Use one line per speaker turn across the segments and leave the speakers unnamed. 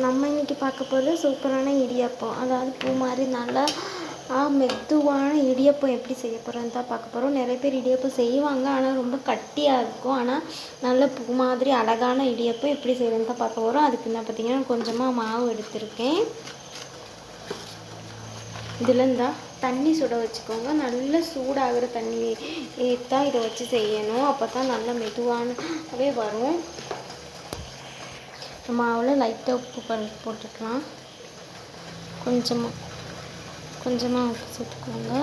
நம்ம இன்றைக்கி பார்க்க போகிறது சூப்பரான இடியாப்பம். அதாவது பூ மாதிரி நல்லா மெதுவான இடியாப்பம் எப்படி செய்ய போகிறோன்னு தான் பார்க்க போகிறோம். நிறைய பேர் இடியாப்பம் செய்வாங்க, ஆனால் ரொம்ப கட்டியாக இருக்கும். ஆனால் நல்ல பூ மாதிரி அழகான இடியாப்பம் எப்படி செய்கிறதுன்னு தான் பார்க்க போகிறோம். அதுக்கு என்ன பார்த்திங்கன்னா கொஞ்சமாக மாவு எடுத்திருக்கேன். இதில் இருந்தால் தண்ணி சுட வச்சுக்கோங்க. நல்ல சூடாகிற தண்ணி தான் இதை வச்சு செய்யணும். அப்போ தான் நல்லா மெதுவானவே வரும். மாவில் லைட்டாக உப்பு போட்டுக்கலாம். கொஞ்சமாக உப்பு சேர்த்துக்கோங்க.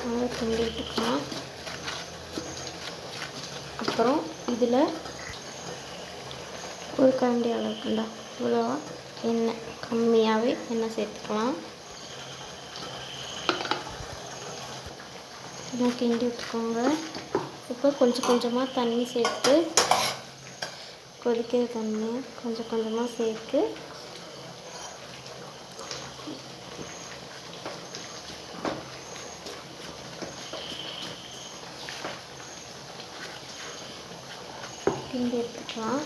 நல்லா கிண்டி விட்டுக்கலாம். அப்புறம் இதில் ஒரு கரண்டி அளவுக்குண்டா இவ்வளோவா எண்ணெய், கம்மியாகவே எண்ணெய் சேர்த்துக்கலாம். இன்னும் கிண்டி விட்டுக்கோங்க. இப்போ கொஞ்சமாக தண்ணி சேர்த்து கொதிக்கிற தண்ணியை கொஞ்சமாக சேர்த்து கிண்டி எடுத்துக்கலாம்.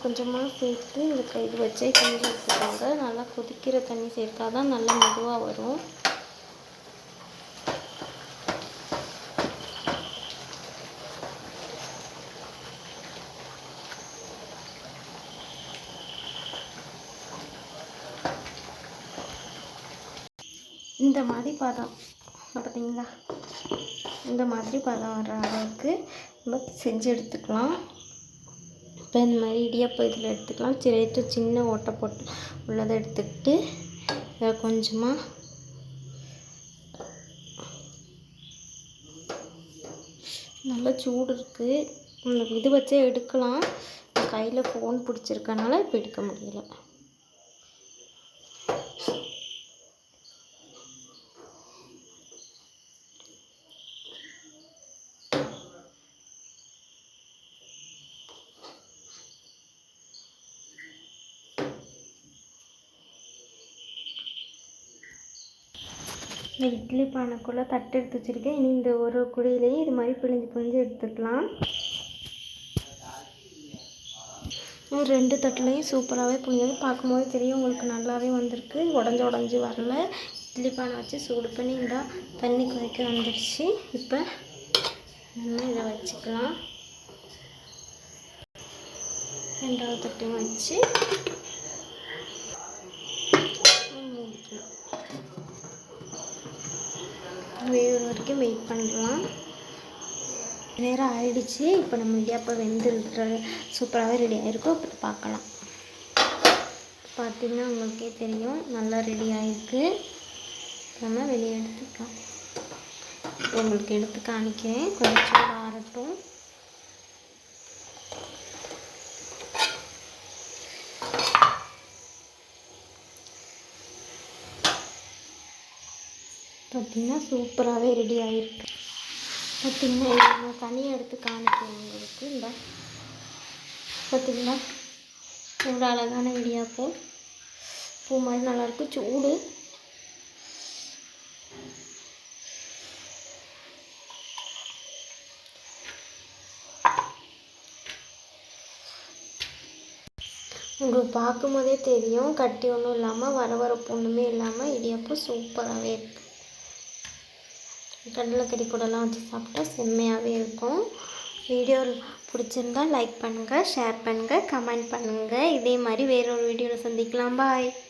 கொஞ்சமாக சேர்த்து இதுக்கு இது வச்சே கிண்டி எடுத்துக்கோங்க. நல்லா கொதிக்கிற தண்ணி சேர்த்தா தான் நல்லா மெதுவாக வரும். இந்த மாதிரி பதம் பார்த்தீங்களா? இந்த மாதிரி பதம் வர்ற அளவுக்கு நம்ம செஞ்சு எடுத்துக்கலாம். இப்போ இந்த மாதிரி இடியாப்பம் இதில் எடுத்துக்கலாம். சின்ன ஓட்டை போட்டு உள்ளதை எடுத்துக்கிட்டு கொஞ்சமாக நல்லா சூடு இருக்குது. இது வச்சே எடுக்கலாம். கையில் ஃபோன் பிடிச்சிருக்கனால இப்போ எடுக்க முடியல. இந்த இட்லி பானைக்குள்ளே தட்டு எடுத்து வச்சுருக்கேன். இனி இந்த ஒரு குழியிலேயே இது மாதிரி பிழிஞ்சு எடுத்துக்கலாம். ரெண்டு தட்டுலையும் சூப்பராகவே புளியாது. பார்க்கும்போது தெரியும் உங்களுக்கு நல்லாவே வந்திருக்கு. உடஞ்சி வரல. இட்லி பானை வச்சு சூடு பண்ணி இந்த தண்ணி கொதிக்க வந்துடுச்சு. இப்போ நம்ம இதை வச்சுக்கலாம். ரெண்டாவது தட்டையும் வச்சு வேறு வரைக்கும் வெயிட் பண்ணலாம். நேரம் ஆயிடுச்சு. இப்போ நம்ம இடியாப்பம் வெந்துருக்கிற சூப்பராகவே ரெடி ஆகிருக்கும். இப்போ பார்க்கலாம். பார்த்திங்கன்னா உங்களுக்கே தெரியும் நல்லா ரெடி ஆகிருக்கு. நம்ம வெளியே எடுத்துக்கலாம். இப்போ உங்களுக்கு எடுத்து காணிக்கிறேன். கொஞ்சம் சூடு ஆறட்டும். பார்த்திங்கன்னா சூப்பராகவே ரெடி ஆகிருக்கு. பார்த்திங்கன்னா நான் தனியாக எடுத்து காணிக்கிறேன் உங்களுக்கு. இந்த பார்த்திங்கன்னா எவ்வளோ அழகான இடியாப்பம் பூ மாதிரி நல்லாயிருக்கு. சூடு உங்களுக்கு பார்க்கும்போதே தெரியும். கட்டி ஒன்றும் இல்லாமல் வரவரப்பு ஒன்றுமே இல்லாமல் இடியாப்பம் சூப்பராகவே இருக்குது. கடலைக்கறி கூடலாம் வச்சு சாப்பிட்டா செம்மையாகவே இருக்கும். வீடியோ பிடிச்சிருந்தால் லைக் பண்ணுங்கள், ஷேர் பண்ணுங்கள், கமெண்ட் பண்ணுங்கள். இதே மாதிரி வேறொரு வீடியோவில் சந்திக்கலாம். பாய்.